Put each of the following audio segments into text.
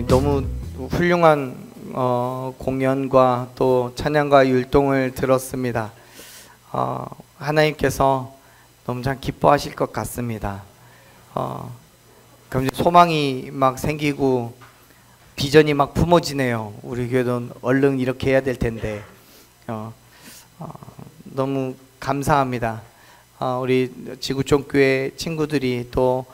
너무 훌륭한 공연과 또 찬양과 율동을 들었습니다. 하나님께서 너무 참 기뻐하실 것 같습니다. 그럼 이제 소망이 막 생기고 비전이 막 품어지네요. 우리 교회도 얼른 이렇게 해야 될 텐데 너무 감사합니다. 우리 지구촌교회 친구들이 또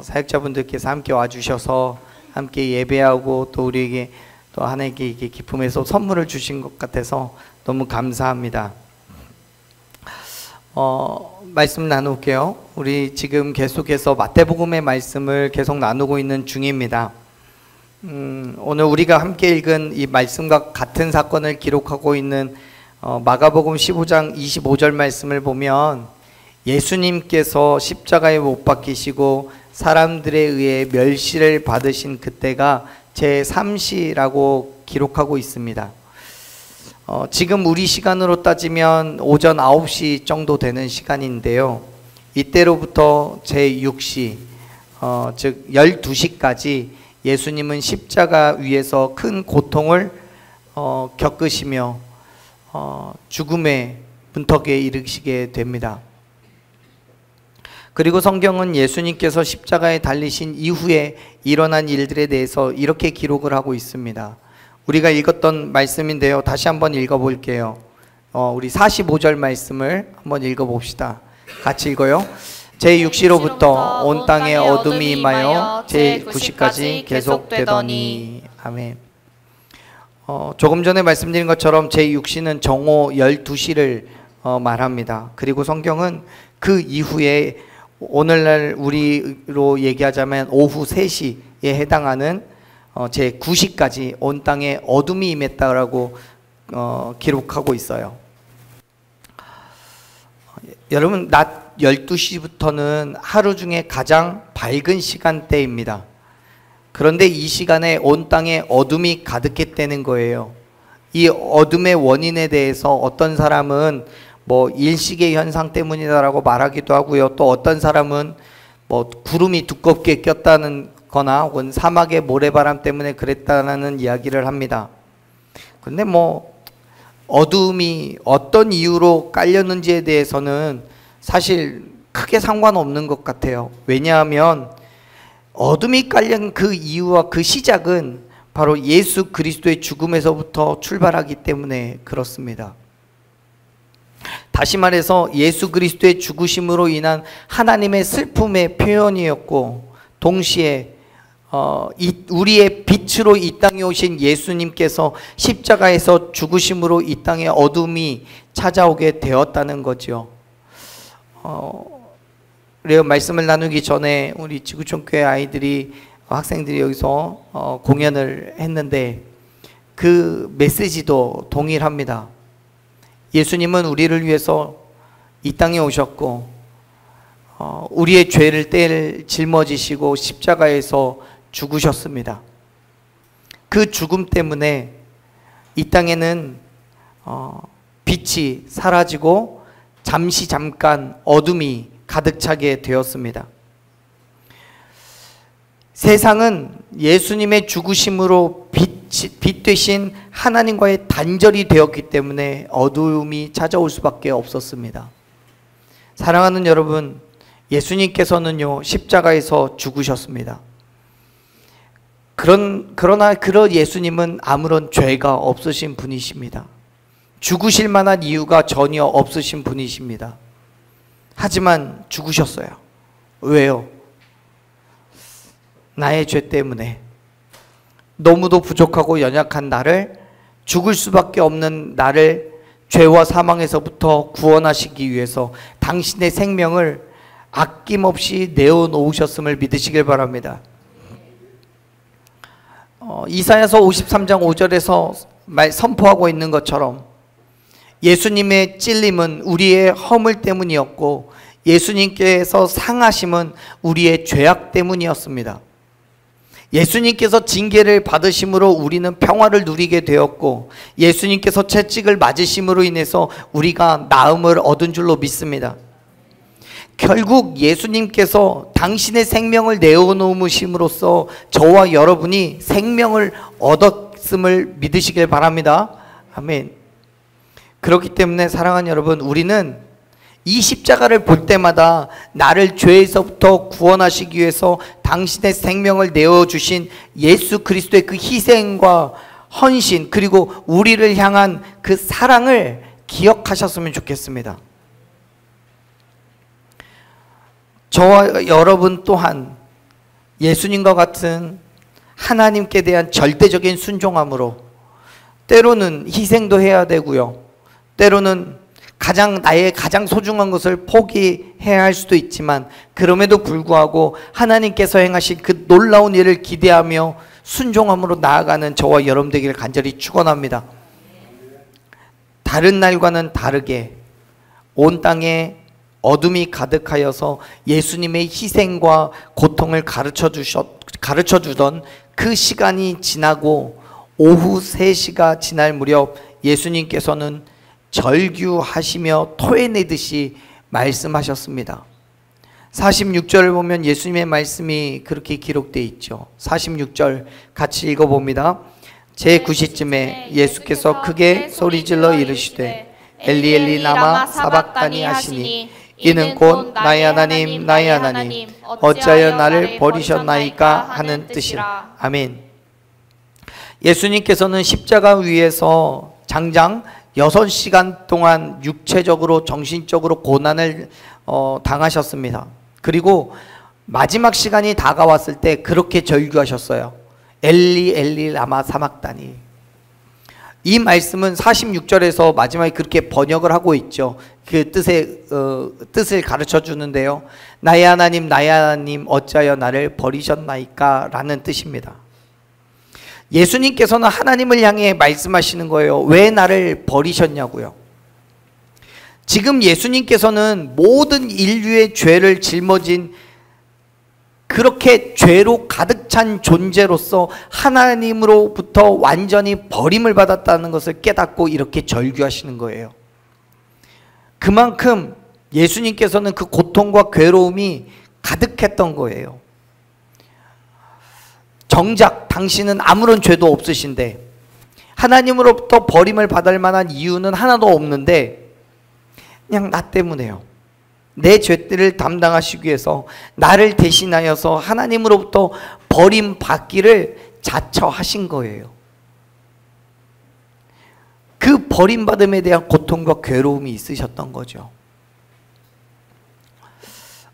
사역자분들께서 함께 와주셔서 함께 예배하고 또 우리에게 또 하나님께 이게 기쁨에서 선물을 주신 것 같아서 너무 감사합니다. 말씀 나눌게요. 우리 지금 계속해서 마태복음의 말씀을 계속 나누고 있는 중입니다. 오늘 우리가 함께 읽은 이 말씀과 같은 사건을 기록하고 있는 마가복음 15장 25절 말씀을 보면 예수님께서 십자가에 못 박히시고 사람들에 의해 멸시를 받으신 그때가 제3시라고 기록하고 있습니다. 지금 우리 시간으로 따지면 오전 9시 정도 되는 시간인데요. 이때로부터 제6시, 즉 12시까지 예수님은 십자가 위에서 큰 고통을 겪으시며 죽음의 문턱에 이르시게 됩니다. 그리고 성경은 예수님께서 십자가에 달리신 이후에 일어난 일들에 대해서 이렇게 기록을 하고 있습니다. 우리가 읽었던 말씀인데요. 다시 한번 읽어볼게요. 우리 45절 말씀을 한번 읽어봅시다. 같이 읽어요. 제6시로부터 온 땅에 어둠이 임하여 제9시까지 계속되더니. 아멘. 조금 전에 말씀드린 것처럼 제6시는 정오 12시를 말합니다. 그리고 성경은 그 이후에 오늘날 우리로 얘기하자면 오후 3시에 해당하는 제9시까지 온 땅에 어둠이 임했다라고 기록하고 있어요. 여러분, 낮 12시부터는 하루 중에 가장 밝은 시간대입니다. 그런데 이 시간에 온 땅에 어둠이 가득했다는 거예요. 이 어둠의 원인에 대해서 어떤 사람은 뭐 일식의 현상 때문이다라고 말하기도 하고요. 또 어떤 사람은 뭐 구름이 두껍게 꼈다는 거나 혹은 사막의 모래바람 때문에 그랬다는 이야기를 합니다. 근데 뭐 어둠이 어떤 이유로 깔렸는지에 대해서는 사실 크게 상관없는 것 같아요. 왜냐하면 어둠이 깔린 그 이유와 그 시작은 바로 예수 그리스도의 죽음에서부터 출발하기 때문에 그렇습니다. 다시 말해서 예수 그리스도의 죽으심으로 인한 하나님의 슬픔의 표현이었고, 동시에 우리의 빛으로 이 땅에 오신 예수님께서 십자가에서 죽으심으로 이 땅에 어둠이 찾아오게 되었다는 거죠. 그래요. 말씀을 나누기 전에 우리 지구촌교회 아이들이 학생들이 여기서 공연을 했는데 그 메시지도 동일합니다. 예수님은 우리를 위해서 이 땅에 오셨고 우리의 죄를 짊어지시고 십자가에서 죽으셨습니다. 그 죽음 때문에 이 땅에는 빛이 사라지고 잠깐 어둠이 가득 차게 되었습니다. 세상은 예수님의 죽으심으로 빛 되신 하나님과의 단절이 되었기 때문에 어두움이 찾아올 수밖에 없었습니다. 사랑하는 여러분, 예수님께서는요 십자가에서 죽으셨습니다. 그러나 그런 예수님은 아무런 죄가 없으신 분이십니다. 죽으실 만한 이유가 전혀 없으신 분이십니다. 하지만 죽으셨어요. 왜요? 나의 죄 때문에, 너무도 부족하고 연약한 나를, 죽을 수밖에 없는 나를 죄와 사망에서부터 구원하시기 위해서 당신의 생명을 아낌없이 내어놓으셨음을 믿으시길 바랍니다. 이사야서 53장 5절에서 선포하고 있는 것처럼 예수님의 찔림은 우리의 허물 때문이었고 예수님께서 상하심은 우리의 죄악 때문이었습니다. 예수님께서 징계를 받으심으로 우리는 평화를 누리게 되었고 예수님께서 채찍을 맞으심으로 인해서 우리가 나음을 얻은 줄로 믿습니다. 결국 예수님께서 당신의 생명을 내어놓으심으로써 저와 여러분이 생명을 얻었음을 믿으시길 바랍니다. 아멘. 그렇기 때문에 사랑하는 여러분, 우리는 이 십자가를 볼 때마다 나를 죄에서부터 구원하시기 위해서 당신의 생명을 내어주신 예수 그리스도의 그 희생과 헌신, 그리고 우리를 향한 그 사랑을 기억하셨으면 좋겠습니다. 저와 여러분 또한 예수님과 같은 하나님께 대한 절대적인 순종함으로 때로는 희생도 해야 되고요, 때로는 나의 가장 소중한 것을 포기해야 할 수도 있지만, 그럼에도 불구하고 하나님께서 행하신 그 놀라운 일을 기대하며 순종함으로 나아가는 저와 여러분 되기를 간절히 축원합니다. 다른 날과는 다르게 온 땅에 어둠이 가득하여서 예수님의 희생과 고통을 가르쳐 주던 그 시간이 지나고 오후 3시가 지날 무렵 예수님께서는 절규하시며 토해내듯이 말씀하셨습니다. 46절을 보면 예수님의 말씀이 그렇게 기록되어 있죠. 46절 같이 읽어봅니다. 제9시쯤에 예수께서 크게 소리질러 이르시되 엘리 엘리 라마 사박다니 하시니 이는 곧 나의 하나님 나의 하나님 어찌하여 나를 버리셨나이까 하는 뜻이라. 아멘. 예수님께서는 십자가 위에서 장장 6시간 동안 육체적으로 정신적으로 고난을 당하셨습니다. 그리고 마지막 시간이 다가왔을 때 그렇게 절규하셨어요. 엘리 엘리 라마 사박다니. 이 말씀은 46절에서 마지막에 그렇게 번역을 하고 있죠. 그 뜻을 가르쳐 주는데요, 나의 하나님 어찌하여 나를 버리셨나이까 라는 뜻입니다. 예수님께서는 하나님을 향해 말씀하시는 거예요. 왜 나를 버리셨냐고요. 지금 예수님께서는 모든 인류의 죄를 짊어진 그렇게 죄로 가득 찬 존재로서 하나님으로부터 완전히 버림을 받았다는 것을 깨닫고 이렇게 절규하시는 거예요. 그만큼 예수님께서는 그 고통과 괴로움이 가득했던 거예요. 정작 당신은 아무런 죄도 없으신데, 하나님으로부터 버림을 받을 만한 이유는 하나도 없는데 그냥 나 때문에요. 내 죄들을 담당하시기 위해서 나를 대신하여서 하나님으로부터 버림받기를 자처하신 거예요. 그 버림받음에 대한 고통과 괴로움이 있으셨던 거죠.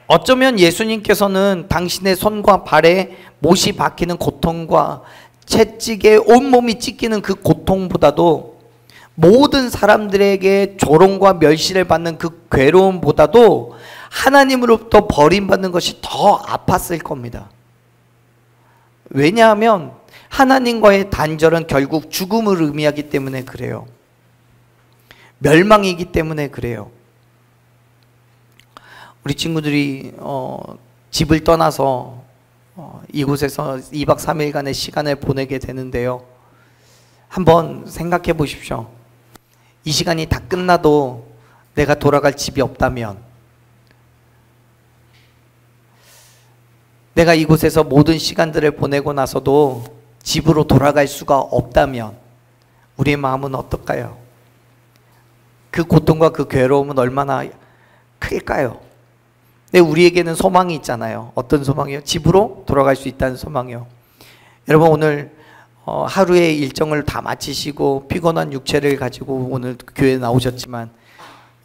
어쩌면 예수님께서는 당신의 손과 발에 못이 박히는 고통과 채찍에 온몸이 찢기는 그 고통보다도, 모든 사람들에게 조롱과 멸시를 받는 그 괴로움보다도 하나님으로부터 버림받는 것이 더 아팠을 겁니다. 왜냐하면 하나님과의 단절은 결국 죽음을 의미하기 때문에 그래요. 멸망이기 때문에 그래요. 우리 친구들이 집을 떠나서 이곳에서 2박 3일간의 시간을 보내게 되는데요, 한번 생각해 보십시오. 이 시간이 다 끝나도 내가 돌아갈 집이 없다면, 내가 이곳에서 모든 시간들을 보내고 나서도 집으로 돌아갈 수가 없다면 우리의 마음은 어떨까요? 그 고통과 그 괴로움은 얼마나 클까요? 근데 우리에게는 소망이 있잖아요. 어떤 소망이요? 집으로 돌아갈 수 있다는 소망이요. 여러분, 오늘 하루의 일정을 다 마치시고 피곤한 육체를 가지고 오늘 교회에 나오셨지만,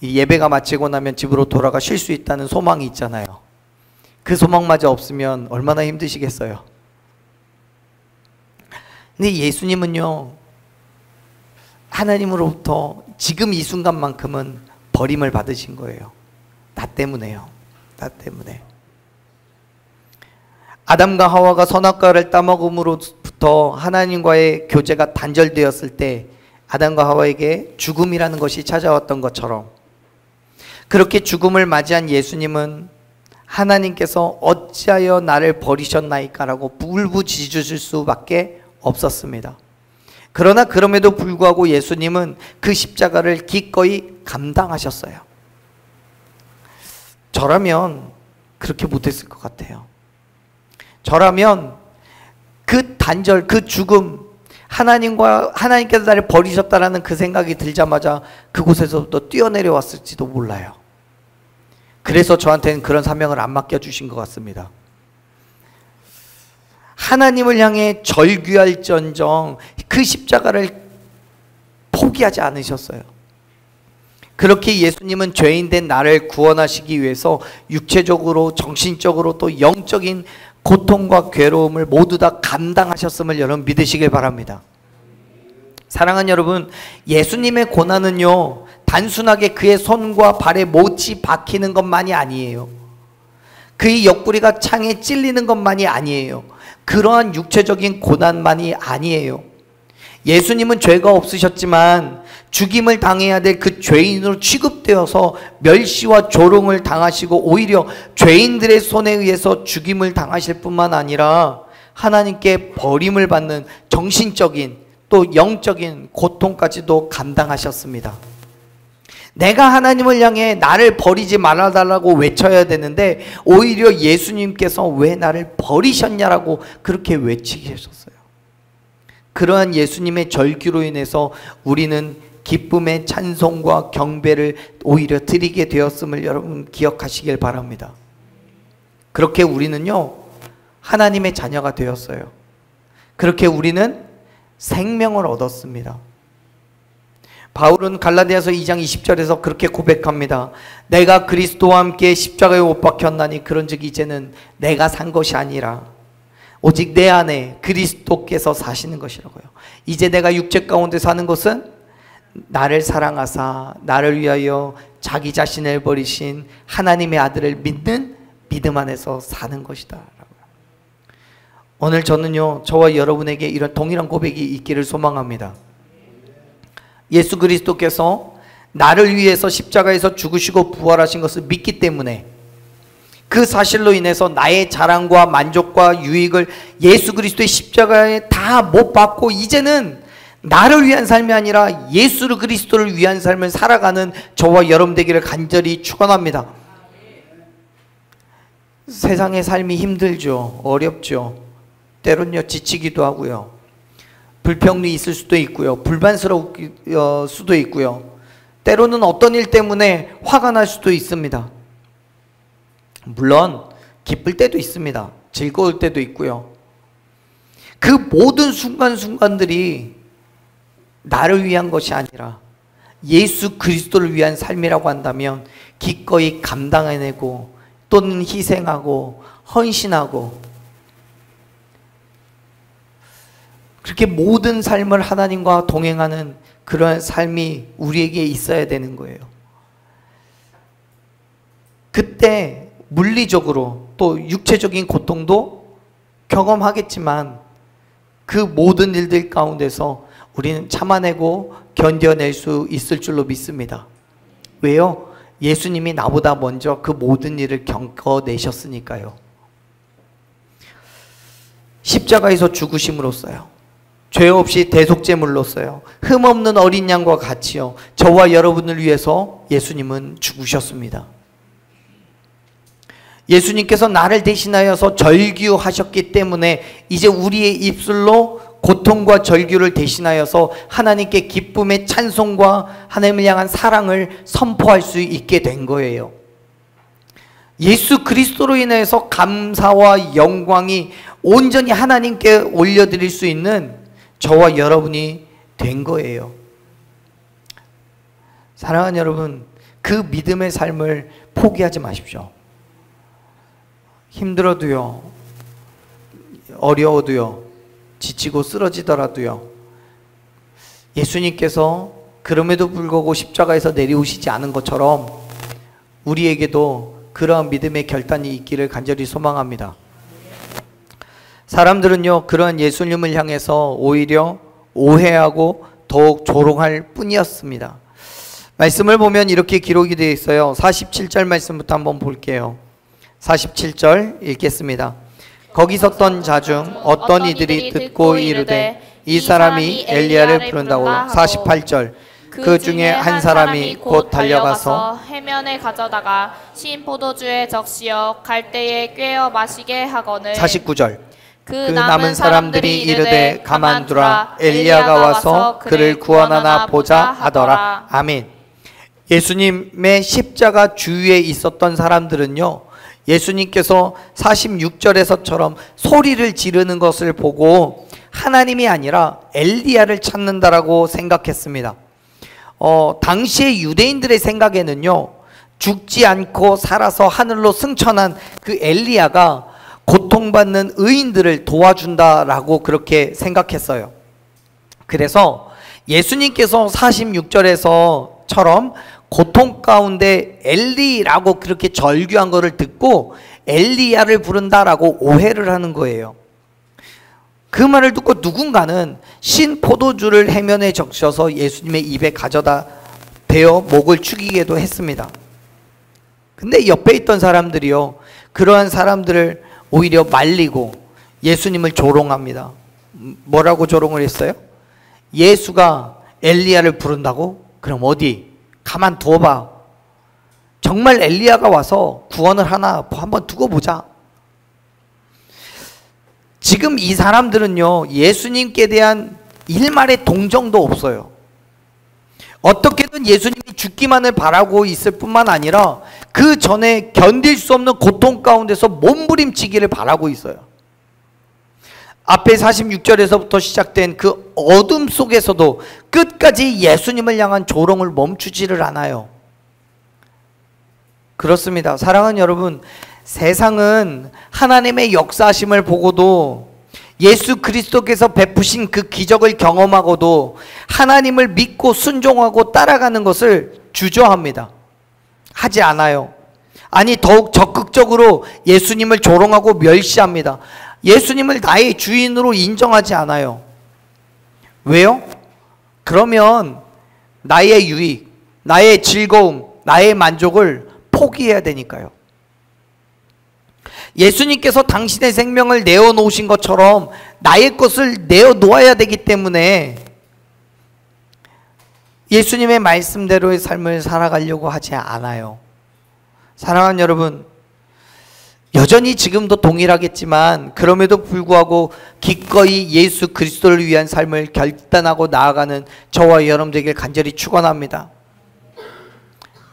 이 예배가 마치고 나면 집으로 돌아가 쉴 수 있다는 소망이 있잖아요. 그 소망마저 없으면 얼마나 힘드시겠어요. 근데 예수님은요, 하나님으로부터 지금 이 순간만큼은 버림을 받으신 거예요. 나 때문에요. 나 때문에. 아담과 하와가 선악과를 따먹음으로부터 하나님과의 교제가 단절되었을 때 아담과 하와에게 죽음이라는 것이 찾아왔던 것처럼, 그렇게 죽음을 맞이한 예수님은 하나님께서 어찌하여 나를 버리셨나이까 라고 울부짖으실 수밖에 없었습니다. 그러나 그럼에도 불구하고 예수님은 그 십자가를 기꺼이 감당하셨어요. 저라면 그렇게 못했을 것 같아요. 저라면 그 단절, 그 죽음, 하나님께서 나를 버리셨다라는 그 생각이 들자마자 그곳에서부터 뛰어내려왔을지도 몰라요. 그래서 저한테는 그런 사명을 안 맡겨주신 것 같습니다. 하나님을 향해 절규할전정 그 십자가를 포기하지 않으셨어요. 그렇게 예수님은 죄인된 나를 구원하시기 위해서 육체적으로, 정신적으로 또 영적인 고통과 괴로움을 모두 다 감당하셨음을 여러분 믿으시길 바랍니다. 사랑하는 여러분, 예수님의 고난은요 단순하게 그의 손과 발에 못이 박히는 것만이 아니에요. 그의 옆구리가 창에 찔리는 것만이 아니에요. 그러한 육체적인 고난만이 아니에요. 예수님은 죄가 없으셨지만 죽임을 당해야 될 그 죄인으로 취급되어서 멸시와 조롱을 당하시고 오히려 죄인들의 손에 의해서 죽임을 당하실 뿐만 아니라 하나님께 버림을 받는 정신적인 또 영적인 고통까지도 감당하셨습니다. 내가 하나님을 향해 나를 버리지 말아달라고 외쳐야 되는데 오히려 예수님께서 왜 나를 버리셨냐라고 그렇게 외치셨어요. 그러한 예수님의 절규로 인해서 우리는 기쁨의 찬송과 경배를 오히려 드리게 되었음을 여러분 기억하시길 바랍니다. 그렇게 우리는요 하나님의 자녀가 되었어요. 그렇게 우리는 생명을 얻었습니다. 바울은 갈라디아서 2장 20절에서 그렇게 고백합니다. 내가 그리스도와 함께 십자가에 못 박혔나니 그런즉 이제는 내가 산 것이 아니라 오직 내 안에 그리스도께서 사시는 것이라고요. 이제 내가 육체 가운데 사는 것은 나를 사랑하사 나를 위하여 자기 자신을 버리신 하나님의 아들을 믿는 믿음 안에서 사는 것이다 라고요. 오늘 저는요 저와 여러분에게 이런 동일한 고백이 있기를 소망합니다. 예수 그리스도께서 나를 위해서 십자가에서 죽으시고 부활하신 것을 믿기 때문에 그 사실로 인해서 나의 자랑과 만족과 유익을 예수 그리스도의 십자가에 다 못 받고 이제는 나를 위한 삶이 아니라 예수 그리스도를 위한 삶을 살아가는 저와 여러분 되기를 간절히 축원합니다. 세상의 삶이 힘들죠. 어렵죠. 때론요 지치기도 하고요. 불평이 있을 수도 있고요. 불만스러울 수도 있고요. 때로는 어떤 일 때문에 화가 날 수도 있습니다. 물론 기쁠 때도 있습니다. 즐거울 때도 있고요. 그 모든 순간순간들이 나를 위한 것이 아니라 예수 그리스도를 위한 삶이라고 한다면 기꺼이 감당해내고 또는 희생하고 헌신하고 그렇게 모든 삶을 하나님과 동행하는 그런 삶이 우리에게 있어야 되는 거예요. 그때 물리적으로 또 육체적인 고통도 경험하겠지만 그 모든 일들 가운데서 우리는 참아내고 견뎌낼 수 있을 줄로 믿습니다. 왜요? 예수님이 나보다 먼저 그 모든 일을 겪어내셨으니까요. 십자가에서 죽으심으로써요. 죄 없이 대속제물로써요. 흠없는 어린 양과 같이요. 저와 여러분을 위해서 예수님은 죽으셨습니다. 예수님께서 나를 대신하여서 절규하셨기 때문에 이제 우리의 입술로 고통과 절규를 대신하여서 하나님께 기쁨의 찬송과 하나님을 향한 사랑을 선포할 수 있게 된 거예요. 예수 그리스도로 인해서 감사와 영광이 온전히 하나님께 올려드릴 수 있는 저와 여러분이 된 거예요. 사랑하는 여러분, 그 믿음의 삶을 포기하지 마십시오. 힘들어도요, 어려워도요, 지치고 쓰러지더라도요, 예수님께서 그럼에도 불구하고 십자가에서 내려오시지 않은 것처럼 우리에게도 그러한 믿음의 결단이 있기를 간절히 소망합니다. 사람들은요 그러한 예수님을 향해서 오히려 오해하고 더욱 조롱할 뿐이었습니다. 말씀을 보면 이렇게 기록이 되어 있어요. 47절 말씀부터 한번 볼게요. 47절 읽겠습니다. 거기 섰던 자 중 어떤 이들이 듣고 이르되 이 사람이 엘리야를 부른다고. 48절 그 중에 한 사람이 곧 달려가서 해면에 가져다가 신 포도주에 적시어 갈대에 꿰어 마시게 하거늘. 49절. 그 남은 사람들이 이르되 가만두라, 엘리야가 와서 그를 구원하나 보자 하더라. 아멘. 예수님의 십자가 주위에 있었던 사람들은요, 예수님께서 46절에서처럼 소리를 지르는 것을 보고 하나님이 아니라 엘리야를 찾는다라고 생각했습니다. 당시의 유대인들의 생각에는요, 죽지 않고 살아서 하늘로 승천한 그 엘리야가 고통받는 의인들을 도와준다라고 그렇게 생각했어요. 그래서 예수님께서 46절에서처럼 고통 가운데 엘리라고 그렇게 절규한 것을 듣고 엘리야를 부른다라고 오해를 하는 거예요. 그 말을 듣고 누군가는 신 포도주를 해면에 적셔서 예수님의 입에 가져다 대어 목을 축이기도 했습니다. 근데 옆에 있던 사람들이요, 그러한 사람들을 오히려 말리고 예수님을 조롱합니다. 뭐라고 조롱을 했어요? 예수가 엘리야를 부른다고? 그럼 어디? 가만 두어봐. 정말 엘리야가 와서 구원을 하나 한번 두고 보자. 지금 이 사람들은요, 예수님께 대한 일말의 동정도 없어요. 어떻게든 예수님이 죽기만을 바라고 있을 뿐만 아니라 그 전에 견딜 수 없는 고통 가운데서 몸부림치기를 바라고 있어요. 앞에 46절에서부터 시작된 그 어둠 속에서도 끝까지 예수님을 향한 조롱을 멈추지를 않아요. 그렇습니다. 사랑하는 여러분, 세상은 하나님의 역사하심을 보고도 예수 그리스도께서 베푸신 그 기적을 경험하고도 하나님을 믿고 순종하고 따라가는 것을 주저합니다. 하지 않아요. 아니, 더욱 적극적으로 예수님을 조롱하고 멸시합니다. 예수님을 나의 주인으로 인정하지 않아요. 왜요? 그러면 나의 유익, 나의 즐거움, 나의 만족을 포기해야 되니까요. 예수님께서 당신의 생명을 내어놓으신 것처럼 나의 것을 내어놓아야 되기 때문에 예수님의 말씀대로의 삶을 살아가려고 하지 않아요. 사랑하는 여러분, 여전히 지금도 동일하겠지만 그럼에도 불구하고 기꺼이 예수 그리스도를 위한 삶을 결단하고 나아가는 저와 여러분 되길 간절히 축원합니다.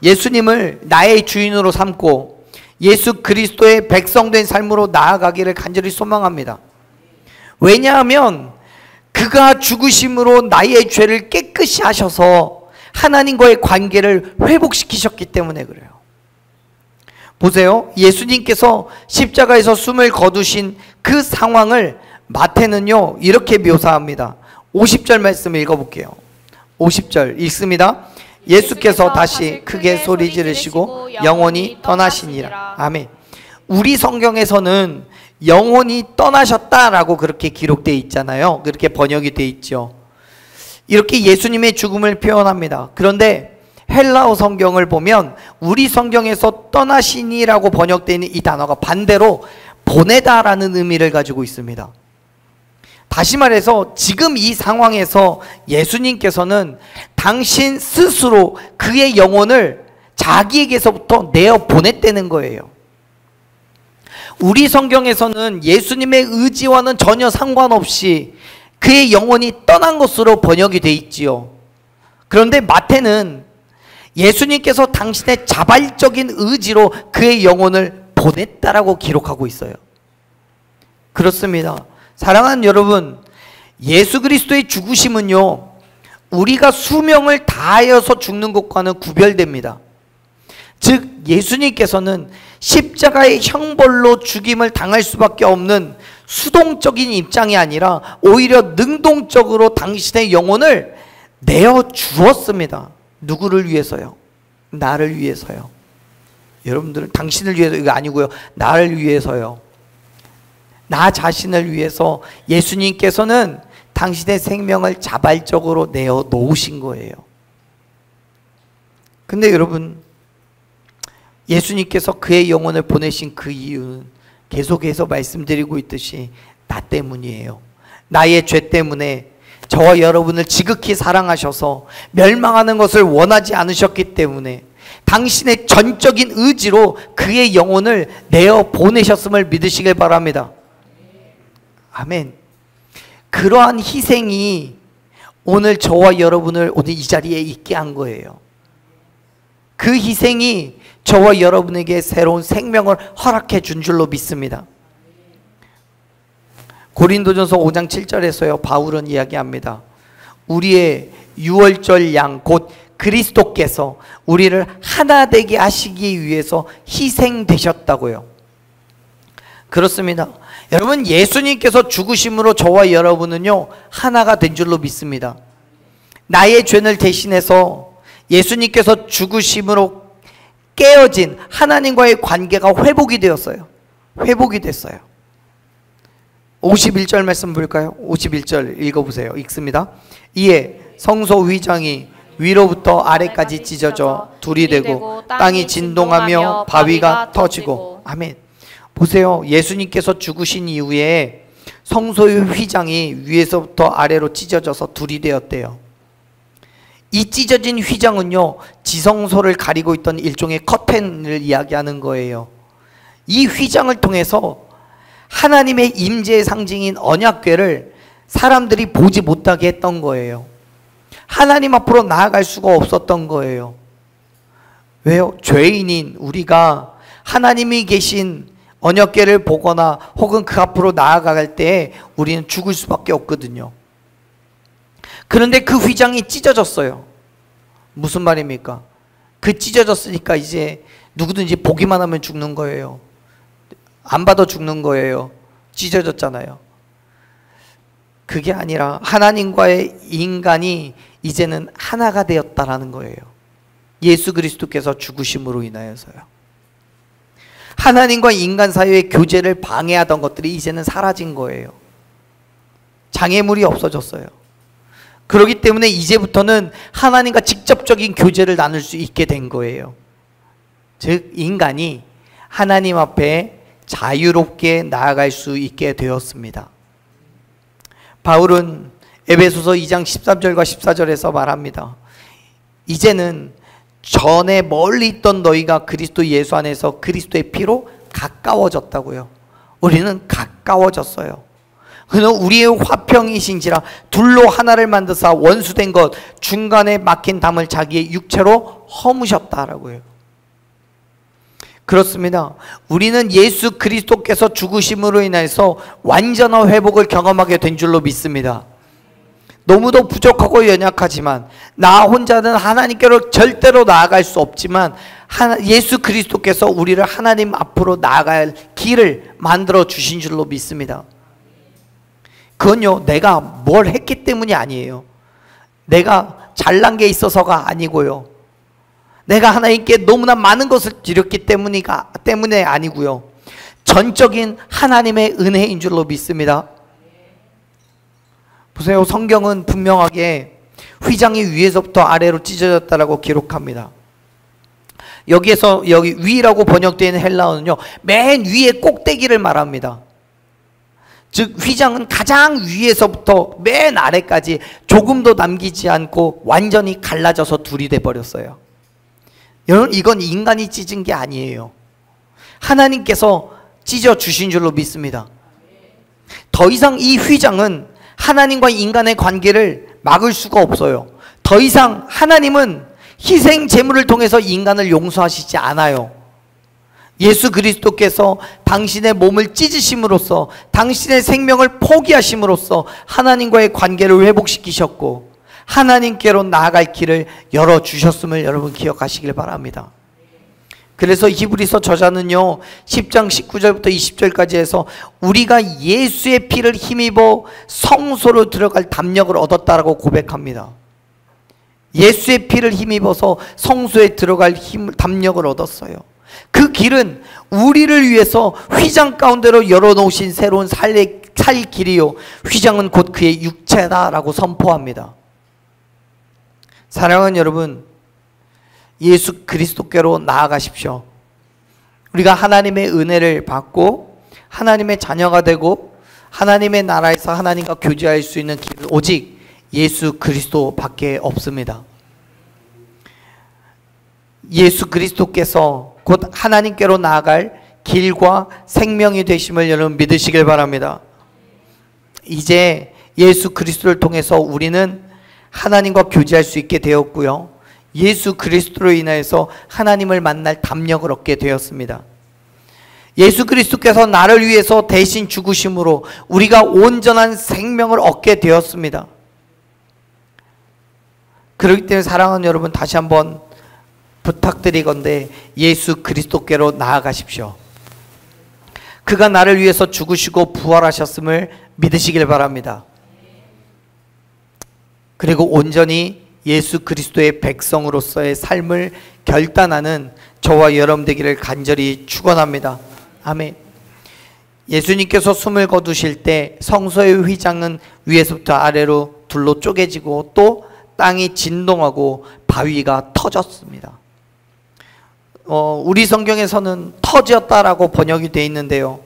예수님을 나의 주인으로 삼고 예수 그리스도의 백성된 삶으로 나아가기를 간절히 소망합니다. 왜냐하면 그가 죽으심으로 나의 죄를 깨끗이 하셔서 하나님과의 관계를 회복시키셨기 때문에 그래요. 보세요. 예수님께서 십자가에서 숨을 거두신 그 상황을 마태는요, 이렇게 묘사합니다. 50절 말씀을 읽어볼게요. 50절 읽습니다. 예수께서 다시 크게 소리 지르시고 영혼이 떠나시니라. 아멘. 우리 성경에서는 영혼이 떠나셨다라고 그렇게 기록되어 있잖아요. 그렇게 번역이 되어 있죠. 이렇게 예수님의 죽음을 표현합니다. 그런데 헬라어 성경을 보면 우리 성경에서 떠나시니라고 번역되어 있는 이 단어가 반대로 보내다라는 의미를 가지고 있습니다. 다시 말해서 지금 이 상황에서 예수님께서는 당신 스스로 그의 영혼을 자기에게서부터 내어 보냈다는 거예요. 우리 성경에서는 예수님의 의지와는 전혀 상관없이 그의 영혼이 떠난 것으로 번역이 되어 있지요. 그런데 마태는 예수님께서 당신의 자발적인 의지로 그의 영혼을 보냈다라고 기록하고 있어요. 그렇습니다. 사랑하는 여러분, 예수 그리스도의 죽으심은요, 우리가 수명을 다하여서 죽는 것과는 구별됩니다. 즉 예수님께서는 십자가의 형벌로 죽임을 당할 수밖에 없는 수동적인 입장이 아니라 오히려 능동적으로 당신의 영혼을 내어 주었습니다. 누구를 위해서요? 나를 위해서요. 여러분들은 당신을 위해서 이거 아니고요, 나를 위해서요. 나 자신을 위해서 예수님께서는 당신의 생명을 자발적으로 내어 놓으신 거예요. 근데 여러분, 예수님께서 그의 영혼을 보내신 그 이유는 계속해서 말씀드리고 있듯이 나 때문이에요. 나의 죄 때문에, 저와 여러분을 지극히 사랑하셔서 멸망하는 것을 원하지 않으셨기 때문에 당신의 전적인 의지로 그의 영혼을 내어 보내셨음을 믿으시길 바랍니다. 아멘. 그러한 희생이 오늘 저와 여러분을 오늘 이 자리에 있게 한 거예요. 그 희생이 저와 여러분에게 새로운 생명을 허락해 준 줄로 믿습니다. 고린도전서 5장 7절에서요, 바울은 이야기합니다. 우리의 유월절 양 곧 그리스도께서 우리를 하나 되게 하시기 위해서 희생되셨다고요. 그렇습니다. 여러분, 예수님께서 죽으심으로 저와 여러분은요 하나가 된 줄로 믿습니다. 나의 죄를 대신해서 예수님께서 죽으심으로 깨어진 하나님과의 관계가 회복이 되었어요. 회복이 됐어요. 51절 말씀 볼까요? 51절 읽어보세요. 읽습니다. 이에 성소 휘장이 위로부터 아래까지 찢어져 둘이 되고 땅이 진동하며 바위가 터지고. 아멘. 보세요. 예수님께서 죽으신 이후에 성소의 휘장이 위에서부터 아래로 찢어져서 둘이 되었대요. 이 찢어진 휘장은요, 지성소를 가리고 있던 일종의 커튼을 이야기하는 거예요. 이 휘장을 통해서 하나님의 임재의 상징인 언약궤를 사람들이 보지 못하게 했던 거예요. 하나님 앞으로 나아갈 수가 없었던 거예요. 왜요? 죄인인 우리가 하나님이 계신 언약궤를 보거나 혹은 그 앞으로 나아갈 때 우리는 죽을 수밖에 없거든요. 그런데 그 휘장이 찢어졌어요. 무슨 말입니까? 그 찢어졌으니까 이제 누구든지 보기만 하면 죽는 거예요. 안 봐도 죽는 거예요. 찢어졌잖아요. 그게 아니라 하나님과의 인간이 이제는 하나가 되었다라는 거예요. 예수 그리스도께서 죽으심으로 인하여서요. 하나님과 인간 사이의 교제를 방해하던 것들이 이제는 사라진 거예요. 장애물이 없어졌어요. 그렇기 때문에 이제부터는 하나님과 직접적인 교제를 나눌 수 있게 된 거예요. 즉 인간이 하나님 앞에 자유롭게 나아갈 수 있게 되었습니다. 바울은 에베소서 2장 13절과 14절에서 말합니다. 이제는 전에 멀리 있던 너희가 그리스도 예수 안에서 그리스도의 피로 가까워졌다고요. 우리는 가까워졌어요. 그는 우리의 화평이신지라 둘로 하나를 만드사 원수된 것 중간에 막힌 담을 자기의 육체로 허무셨다라고요. 그렇습니다. 우리는 예수 그리스도께서 죽으심으로 인해서 완전한 회복을 경험하게 된 줄로 믿습니다. 너무도 부족하고 연약하지만 나 혼자는 하나님께로 절대로 나아갈 수 없지만 예수 그리스도께서 우리를 하나님 앞으로 나아갈 길을 만들어 주신 줄로 믿습니다. 그건요, 내가 뭘 했기 때문이 아니에요. 내가 잘난 게 있어서가 아니고요. 내가 하나님께 너무나 많은 것을 드렸기 때문에 아니고요. 전적인 하나님의 은혜인 줄로 믿습니다. 보세요. 성경은 분명하게 휘장이 위에서부터 아래로 찢어졌다라고 기록합니다. 여기에서 여기 위라고 번역되어 있는 헬라어는요, 맨 위에 꼭대기를 말합니다. 즉 휘장은 가장 위에서부터 맨 아래까지 조금도 남기지 않고 완전히 갈라져서 둘이 돼 버렸어요. 여러분, 이건 인간이 찢은 게 아니에요. 하나님께서 찢어 주신 줄로 믿습니다. 더 이상 이 휘장은 하나님과 인간의 관계를 막을 수가 없어요. 더 이상 하나님은 희생 제물을 통해서 인간을 용서하시지 않아요. 예수 그리스도께서 당신의 몸을 찢으심으로써 당신의 생명을 포기하심으로써 하나님과의 관계를 회복시키셨고 하나님께로 나아갈 길을 열어주셨음을 여러분 기억하시길 바랍니다. 그래서 히브리서 저자는요 10장 19절부터 20절까지 해서 우리가 예수의 피를 힘입어 성소로 들어갈 담력을 얻었다라고 고백합니다. 예수의 피를 힘입어서 성소에 들어갈 담력을 얻었어요. 그 길은 우리를 위해서 휘장 가운데로 열어놓으신 새로운 살 길이요 휘장은 곧 그의 육체다라고 선포합니다. 사랑하는 여러분, 예수 그리스도께로 나아가십시오. 우리가 하나님의 은혜를 받고 하나님의 자녀가 되고 하나님의 나라에서 하나님과 교제할 수 있는 길은 오직 예수 그리스도밖에 없습니다. 예수 그리스도께서 곧 하나님께로 나아갈 길과 생명이 되심을 여러분 믿으시길 바랍니다. 이제 예수 그리스도를 통해서 우리는 하나님과 교제할 수 있게 되었고요. 예수 그리스도로 인하여서 하나님을 만날 담력을 얻게 되었습니다. 예수 그리스도께서 나를 위해서 대신 죽으심으로 우리가 온전한 생명을 얻게 되었습니다. 그렇기 때문에 사랑하는 여러분, 다시 한번 부탁드리건대 예수 그리스도께로 나아가십시오. 그가 나를 위해서 죽으시고 부활하셨음을 믿으시길 바랍니다. 그리고 온전히 예수 그리스도의 백성으로서의 삶을 결단하는 저와 여러분 되기를 간절히 축원합니다. 아멘. 예수님께서 숨을 거두실 때 성소의 휘장은 위에서부터 아래로 둘로 쪼개지고 또 땅이 진동하고 바위가 터졌습니다. 우리 성경에서는 터졌다라고 번역이 되어 있는데요.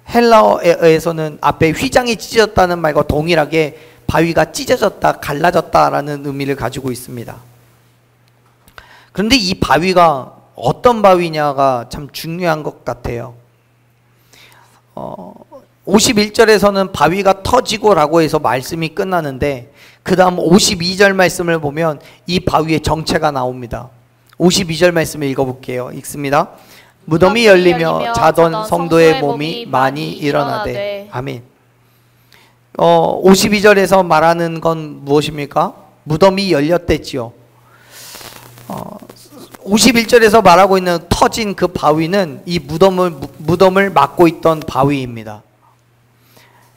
헬라어에서는 앞에 휘장이 찢어졌다는 말과 동일하게 바위가 찢어졌다, 갈라졌다라는 의미를 가지고 있습니다. 그런데 이 바위가 어떤 바위냐가 참 중요한 것 같아요. 51절에서는 바위가 터지고라고 해서 말씀이 끝나는데 그 다음 52절 말씀을 보면 이 바위의 정체가 나옵니다. 52절 말씀을 읽어볼게요. 읽습니다. 무덤이 열리며 자던 성도의 몸이 많이 일어나되. 아멘. 52절에서 말하는 건 무엇입니까? 무덤이 열렸댔지요. 51절에서 말하고 있는 터진 그 바위는 이 무덤을 막고 있던 바위입니다.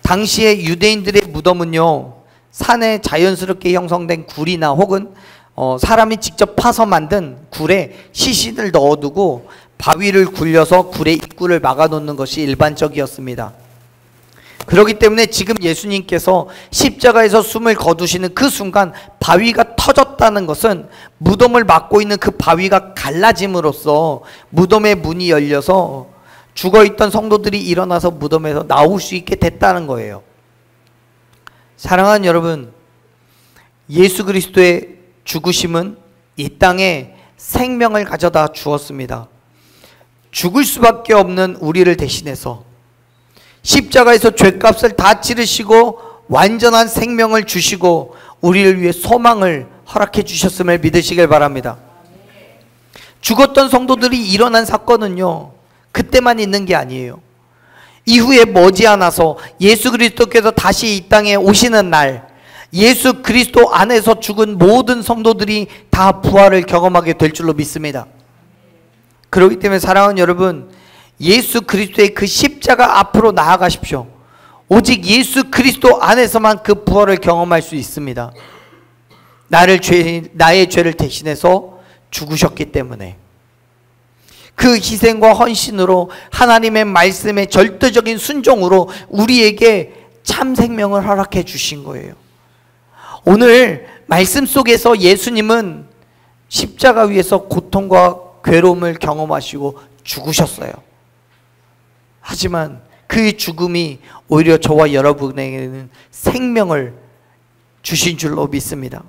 당시에 유대인들의 무덤은요, 산에 자연스럽게 형성된 굴이나 혹은 사람이 직접 파서 만든 굴에 시신을 넣어두고 바위를 굴려서 굴의 입구를 막아놓는 것이 일반적이었습니다. 그렇기 때문에 지금 예수님께서 십자가에서 숨을 거두시는 그 순간 바위가 터졌다는 것은 무덤을 막고 있는 그 바위가 갈라짐으로써 무덤의 문이 열려서 죽어있던 성도들이 일어나서 무덤에서 나올 수 있게 됐다는 거예요. 사랑하는 여러분, 예수 그리스도의 죽으심은 이 땅에 생명을 가져다 주었습니다. 죽을 수밖에 없는 우리를 대신해서 십자가에서 죄값을 다 치르시고 완전한 생명을 주시고 우리를 위해 소망을 허락해 주셨음을 믿으시길 바랍니다. 죽었던 성도들이 일어난 사건은요, 그때만 있는 게 아니에요. 이후에 머지않아서 예수 그리스도께서 다시 이 땅에 오시는 날, 예수 그리스도 안에서 죽은 모든 성도들이 다 부활을 경험하게 될 줄로 믿습니다. 그렇기 때문에 사랑하는 여러분, 예수 그리스도의 그 십자가 앞으로 나아가십시오. 오직 예수 그리스도 안에서만 그 부활을 경험할 수 있습니다. 나의 죄를 대신해서 죽으셨기 때문에 그 희생과 헌신으로 하나님의 말씀의 절대적인 순종으로 우리에게 참 생명을 허락해 주신 거예요. 오늘 말씀 속에서 예수님은 십자가 위에서 고통과 괴로움을 경험하시고 죽으셨어요. 하지만 그의 죽음이 오히려 저와 여러분에게는 생명을 주신 줄로 믿습니다.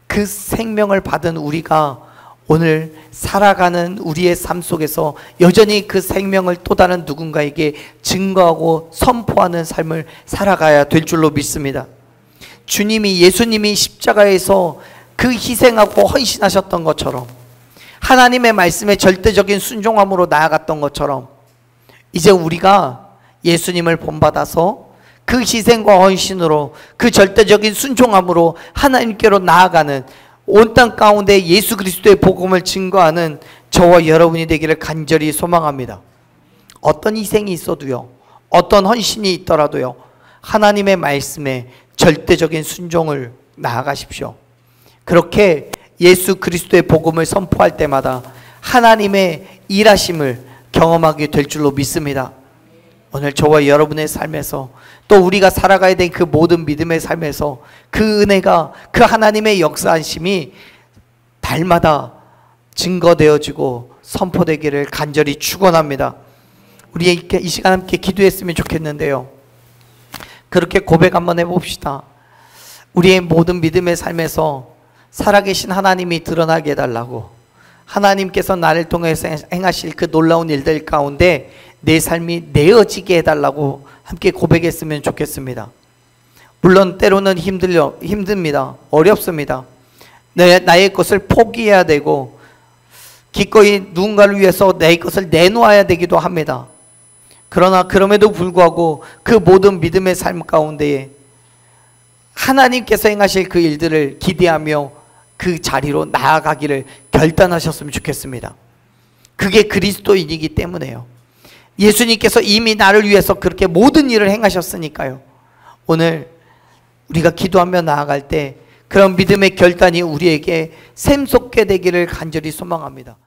그 생명을 받은 우리가 오늘 살아가는 우리의 삶 속에서 여전히 그 생명을 또 다른 누군가에게 증거하고 선포하는 삶을 살아가야 될 줄로 믿습니다. 예수님이 십자가에서 그 희생하고 헌신하셨던 것처럼, 하나님의 말씀에 절대적인 순종함으로 나아갔던 것처럼, 이제 우리가 예수님을 본받아서 그 희생과 헌신으로, 그 절대적인 순종함으로 하나님께로 나아가는, 온 땅 가운데 예수 그리스도의 복음을 증거하는 저와 여러분이 되기를 간절히 소망합니다. 어떤 희생이 있어도요, 어떤 헌신이 있더라도요, 하나님의 말씀에 절대적인 순종을 나아가십시오. 그렇게 예수 그리스도의 복음을 선포할 때마다 하나님의 일하심을 경험하게 될 줄로 믿습니다. 오늘 저와 여러분의 삶에서, 또 우리가 살아가야 될 그 모든 믿음의 삶에서 그 은혜가, 그 하나님의 역사하심이 달마다 증거되어지고 선포되기를 간절히 축원합니다. 우리 이 시간 함께 기도했으면 좋겠는데요, 그렇게 고백 한번 해봅시다. 우리의 모든 믿음의 삶에서 살아계신 하나님이 드러나게 해달라고, 하나님께서 나를 통해서 행하실 그 놀라운 일들 가운데 내 삶이 내어지게 해달라고 함께 고백했으면 좋겠습니다. 물론 때로는 힘듭니다. 어렵습니다. 나의 것을 포기해야 되고 기꺼이 누군가를 위해서 내 것을 내놓아야 되기도 합니다. 그러나 그럼에도 불구하고 그 모든 믿음의 삶 가운데에 하나님께서 행하실 그 일들을 기대하며 그 자리로 나아가기를 결단하셨으면 좋겠습니다. 그게 그리스도인이기 때문에요. 예수님께서 이미 나를 위해서 그렇게 모든 일을 행하셨으니까요. 오늘 우리가 기도하며 나아갈 때 그런 믿음의 결단이 우리에게 샘솟게 되기를 간절히 소망합니다.